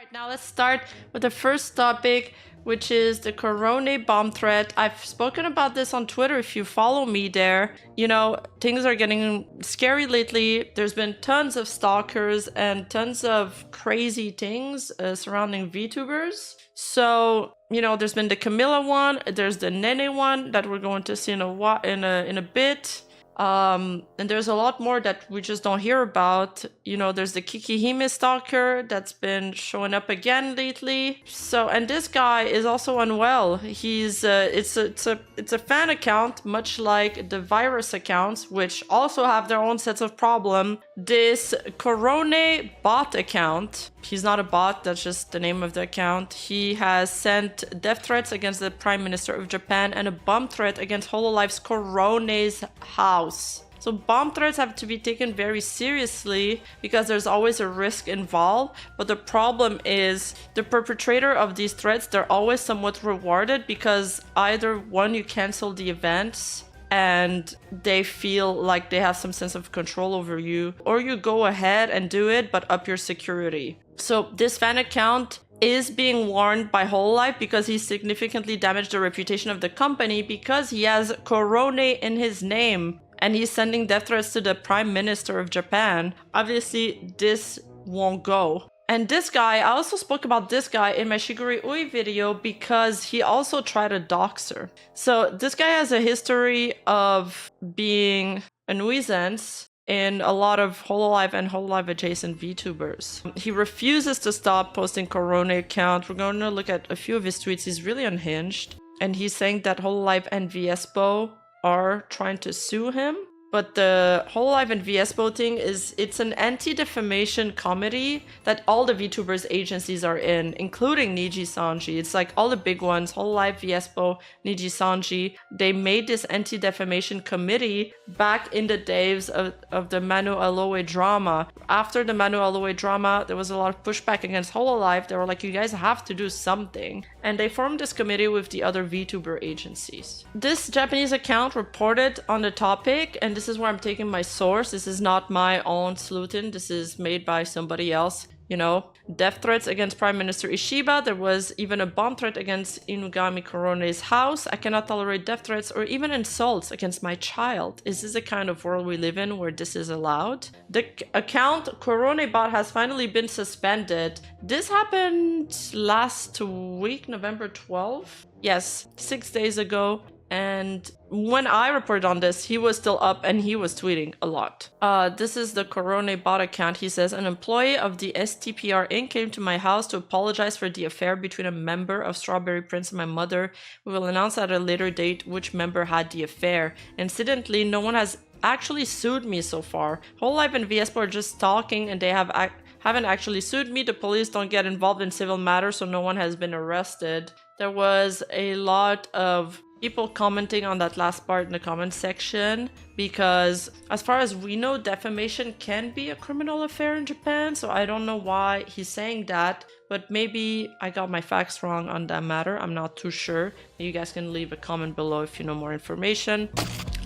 Alright, now let's start with the first topic, which is the Korone bomb threat. I've spoken about this on Twitter if you follow me there. You know, things are getting scary lately. There's been tons of stalkers and tons of crazy things surrounding VTubers. So, you know, there's been the Camilla one, there's the Nene one that we're going to see in a bit. And there's a lot more that we just don't hear about. You know, there's the Kikihime stalker that's been showing up again lately. So, and this guy is also unwell. He's it's a fan account, much like the virus accounts, which also have their own sets of problem. This Korone bot account, he's not a bot, that's just the name of the account. He has sent death threats against the Prime Minister of Japan and a bomb threat against Hololive's Korone's house. So bomb threats have to be taken very seriously because there's always a risk involved. But the problem is the perpetrator of these threats, they're always somewhat rewarded because either one, you cancel the events and they feel like they have some sense of control over you, or you go ahead and do it but up your security. So this fan account is being warned by Hololive because he significantly damaged the reputation of the company because he has Korone in his name and he's sending death threats to the Prime Minister of Japan. Obviously this won't go. And this guy, I also spoke about this guy in my Shiguri Ui video because he also tried to dox her. So this guy has a history of being a nuisance in a lot of Hololive and Hololive adjacent VTubers. He refuses to stop posting Korone account. We're going to look at a few of his tweets. He's really unhinged. And he's saying that Hololive and VSPO are trying to sue him. But the Hololive and VSPO thing is, it's an anti-defamation comedy that all the VTubers agencies are in, including Niji Sanji. It's like all the big ones, Hololive, VSPO, Niji Sanji. They made this anti-defamation committee back in the days of the Manu Aloe drama. After the Manu Aloe drama, there was a lot of pushback against Hololive. They were like, you guys have to do something. And they formed this committee with the other VTuber agencies. This Japanese account reported on the topic, and this is where I'm taking my source. This is not my own sleuthing. This is made by somebody else. You know, death threats against Prime Minister Ishiba. There was even a bomb threat against Inugami Korone's house. I cannot tolerate death threats or even insults against my child. Is this the kind of world we live in where this is allowed? The account Korone bot has finally been suspended. This happened last week, November 12th. Yes, 6 days ago. And when I reported on this, he was still up and he was tweeting a lot. This is the Korone bot account. He says, an employee of the STPR Inc. came to my house to apologize for the affair between a member of Strawberry Prince and my mother. We will announce at a later date which member had the affair. Incidentally, no one has actually sued me so far. Hololive and VSPO are just talking and they haven't actually sued me. The police don't get involved in civil matters, so no one has been arrested. There was a lot of people commenting on that last part in the comment section because as far as we know, defamation can be a criminal affair in Japan. So I don't know why he's saying that, but maybe I got my facts wrong on that matter. I'm not too sure. You guys can leave a comment below if you know more information.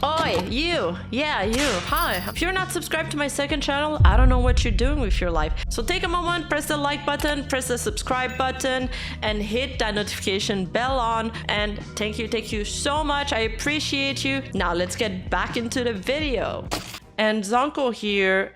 Oi, you! Yeah, you! Hi! If you're not subscribed to my second channel, I don't know what you're doing with your life. So take a moment, press the like button, press the subscribe button, and hit that notification bell on. And thank you so much. I appreciate you. Now let's get back into the video. And Zonko here,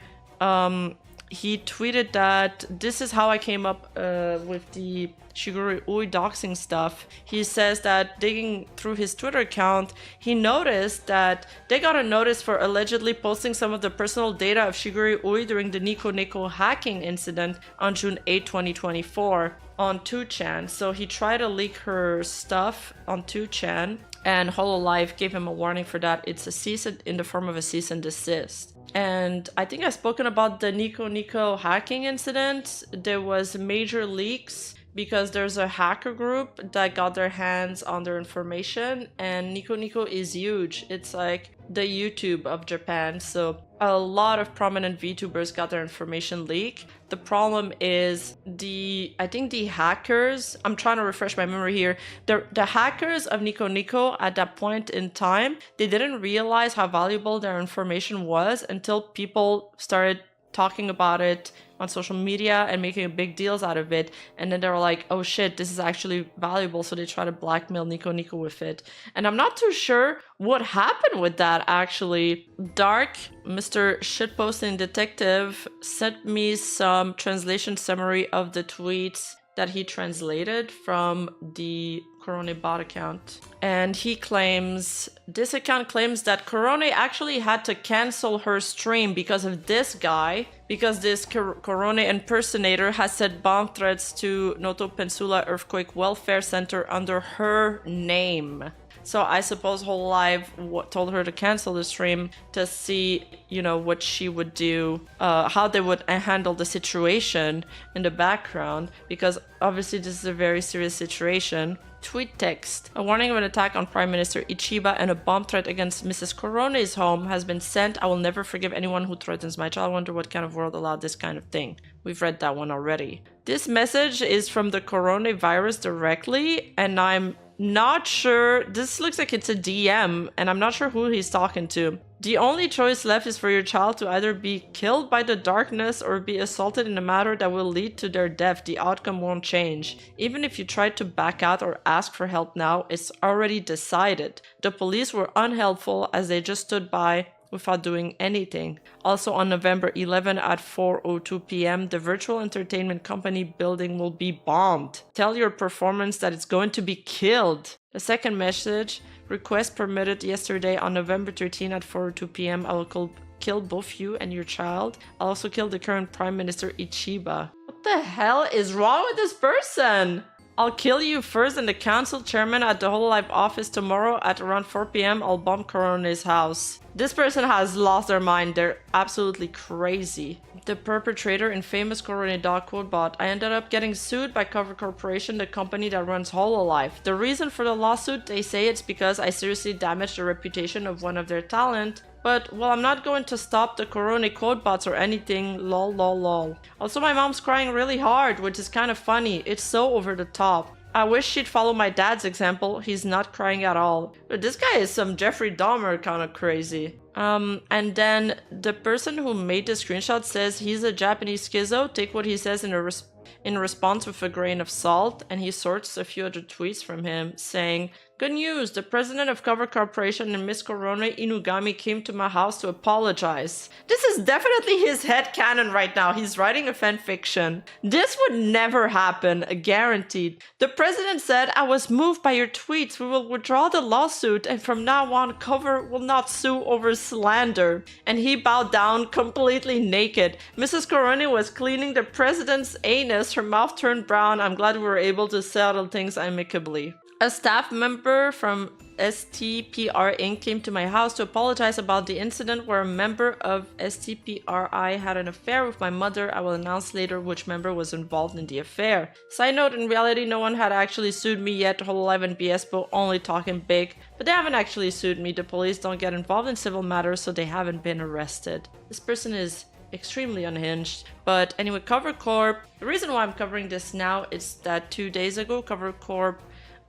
he tweeted that this is how I came up with the Shiguri Ui doxing stuff. He says that digging through his Twitter account, he noticed that they got a notice for allegedly posting some of the personal data of Shiguri Ui during the Nico Nico hacking incident on June 8, 2024 on 2chan. So he tried to leak her stuff on 2chan and Hololive gave him a warning for that. It's a cease in the form of a cease and desist. And I think I've spoken about the Nico Nico hacking incident. There was major leaks because there's a hacker group that got their hands on their information, and Nico Nico is huge. It's like the YouTube of Japan, so a lot of prominent VTubers got their information leaked. The problem is I think the hackers, I'm trying to refresh my memory here, the hackers of Nico Nico at that point in time, they didn't realize how valuable their information was until people started talking about it on social media and making big deals out of it, and then they were like, oh shit, this is actually valuable, so they try to blackmail Nico with it. And I'm not too sure what happened with that, actually. Dark, Mr. Shitposting Detective, sent me some translation summary of the tweets that he translated from the Korone bot account. And he claims, this account claims that Korone actually had to cancel her stream because of this guy, because this Korone impersonator has said bomb threats to Noto Peninsula Earthquake Welfare Center under her name. So I suppose Hololive told her to cancel the stream to see, you know, what she would do, how they would handle the situation in the background, because obviously this is a very serious situation. Tweet text. A warning of an attack on Prime Minister Ichiba and a bomb threat against Mrs. Korone's home has been sent. I will never forgive anyone who threatens my child. I wonder what kind of world allowed this kind of thing. We've read that one already. This message is from the coronavirus directly, and I'm not sure. This looks like it's a DM, and I'm not sure who he's talking to. The only choice left is for your child to either be killed by the darkness or be assaulted in a manner that will lead to their death. The outcome won't change. Even if you try to back out or ask for help now, it's already decided. The police were unhelpful as they just stood by without doing anything. Also on November 11 at 4:02 p.m., the virtual entertainment company building will be bombed. Tell your performance that it's going to be killed. The second message, request permitted yesterday on November 13 at 4:02 p.m. I will kill both you and your child. I'll also kill the current Prime Minister Ichiba. What the hell is wrong with this person? I'll kill you first and the council chairman at the Hololive office tomorrow at around 4 p.m. I'll bomb Korone's house. This person has lost their mind. They're absolutely crazy. The perpetrator in famous Korone dog quote bot. I ended up getting sued by Cover Corporation, the company that runs Hololive. The reason for the lawsuit, they say it's because I seriously damaged the reputation of one of their talent. But, well, I'm not going to stop the Korone quote bots or anything, lol lol lol. Also, my mom's crying really hard, which is kind of funny. It's so over the top. I wish she'd follow my dad's example. He's not crying at all. But this guy is some Jeffrey Dahmer kind of crazy. And then the person who made the screenshot says he's a Japanese schizo. Take what he says in response with a grain of salt. And he sorts a few other tweets from him saying, good news, the president of Cover Corporation and Miss Korone Inugami came to my house to apologize. This is definitely his headcanon right now. He's writing a fanfiction. This would never happen, guaranteed. The president said, I was moved by your tweets. We will withdraw the lawsuit and from now on, Cover will not sue over slander. And he bowed down completely naked. Mrs. Korone was cleaning the president's anus. Her mouth turned brown. I'm glad we were able to settle things amicably. A staff member from STPR Inc. came to my house to apologize about the incident where a member of STPRI had an affair with my mother. I will announce later which member was involved in the affair. Side note, in reality, no one had actually sued me yet. Hololive and BSBO only talking big, but they haven't actually sued me. The police don't get involved in civil matters, so they haven't been arrested. This person is extremely unhinged. But anyway, Cover Corp. The reason why I'm covering this now is that 2 days ago, Cover Corp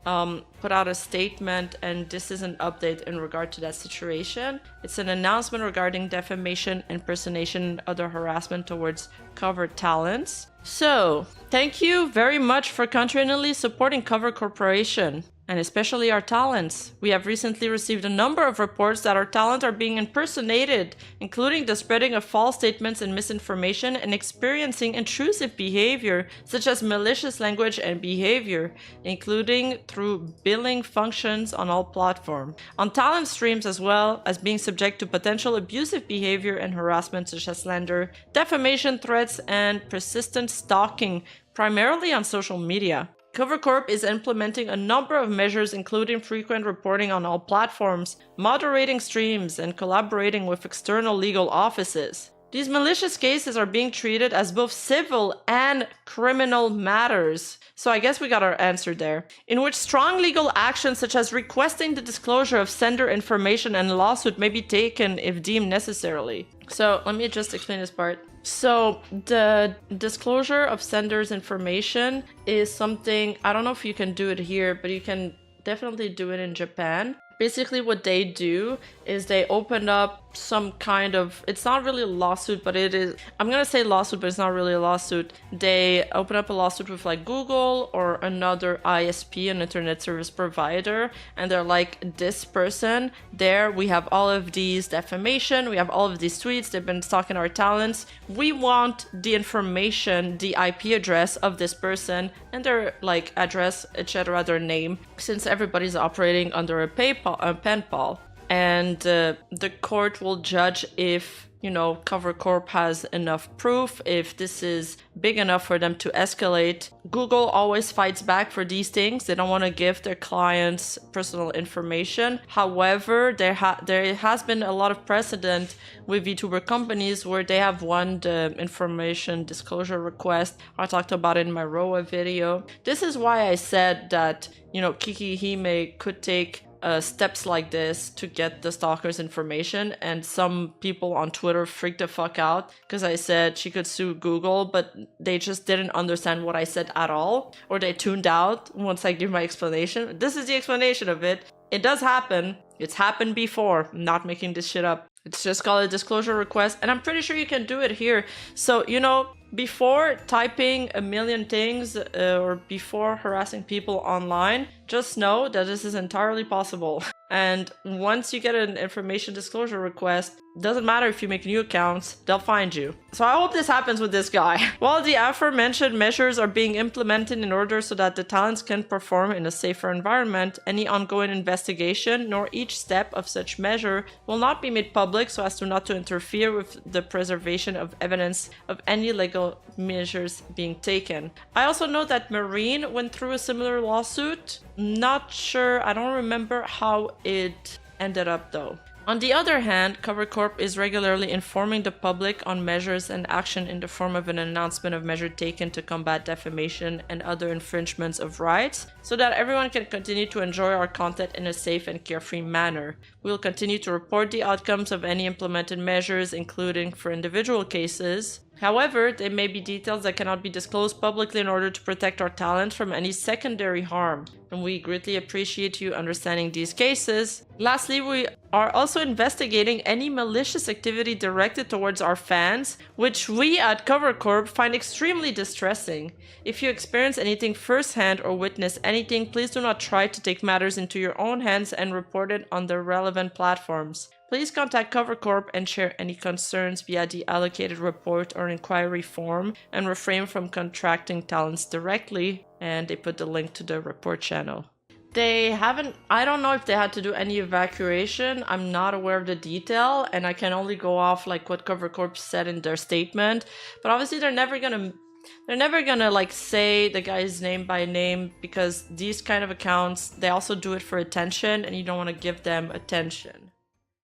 put out a statement, and this is an update in regard to that situation. It's an announcement regarding defamation, impersonation, and other harassment towards covered talents. So, thank you very much for continually supporting Cover Corporation, and especially our talents. We have recently received a number of reports that our talent are being impersonated, including the spreading of false statements and misinformation and experiencing intrusive behavior, such as malicious language and behavior, including through billing functions on all platforms. On talent streams, as well as being subject to potential abusive behavior and harassment such as slander, defamation threats, and persistent stalking, primarily on social media. Cover Corp is implementing a number of measures, including frequent reporting on all platforms, moderating streams, and collaborating with external legal offices. These malicious cases are being treated as both civil and criminal matters. So I guess we got our answer there. In which strong legal action such as requesting the disclosure of sender information and lawsuit may be taken if deemed necessarily. So let me just explain this part. So the disclosure of sender's information is something, I don't know if you can do it here, but you can definitely do it in Japan. Basically what they do is they open up some kind of, it's not really a lawsuit, but it is, I'm gonna say lawsuit, but it's not really a lawsuit. They open up a lawsuit with like Google or another ISP, an internet service provider, and they're like, this person there, we have all of these defamation, we have all of these tweets, they've been stalking our talents, we want the information, the IP address of this person and their like address, etc., their name, since everybody's operating under a pen pal. And the court will judge if, you know, Cover Corp has enough proof, if this is big enough for them to escalate. Google always fights back for these things. They don't want to give their clients personal information. However, there has been a lot of precedent with VTuber companies where they have won the information disclosure request. I talked about it in my ROA video. This is why I said that, you know, Kiki Hime could take steps like this to get the stalker's information, and some people on Twitter freaked the fuck out because I said she could sue Google, but they just didn't understand what I said at all, or they tuned out once I give my explanation. This is the explanation of it. It does happen. It's happened before. I'm not making this shit up. It's just called a disclosure request, and I'm pretty sure you can do it here. So, you know, before typing a million things or before harassing people online, just know that this is entirely possible. And once you get an information disclosure request, doesn't matter if you make new accounts, they'll find you. So I hope this happens with this guy. While the aforementioned measures are being implemented in order so that the talents can perform in a safer environment, any ongoing investigation nor each step of such measure will not be made public so as to not to interfere with the preservation of evidence of any legal measures being taken. I also know that Marine went through a similar lawsuit. Not sure, I don't remember how it ended up though. On the other hand, Cover Corp is regularly informing the public on measures and action in the form of an announcement of measures taken to combat defamation and other infringements of rights, so that everyone can continue to enjoy our content in a safe and carefree manner. We will continue to report the outcomes of any implemented measures, including for individual cases. However, there may be details that cannot be disclosed publicly in order to protect our talent from any secondary harm, and we greatly appreciate you understanding these cases. Lastly, we are also investigating any malicious activity directed towards our fans, which we at Cover Corp find extremely distressing. If you experience anything firsthand or witness anything, please do not try to take matters into your own hands and report it on the relevant platforms. Please contact Cover Corp and share any concerns via the allocated report or inquiry form, and refrain from contracting talents directly. And they put the link to the report channel. They haven't, I don't know if they had to do any evacuation. I'm not aware of the detail, and I can only go off like what Cover Corp said in their statement. But obviously they're never gonna like say the guy's name by name, because these kind of accounts, they also do it for attention, and you don't want to give them attention.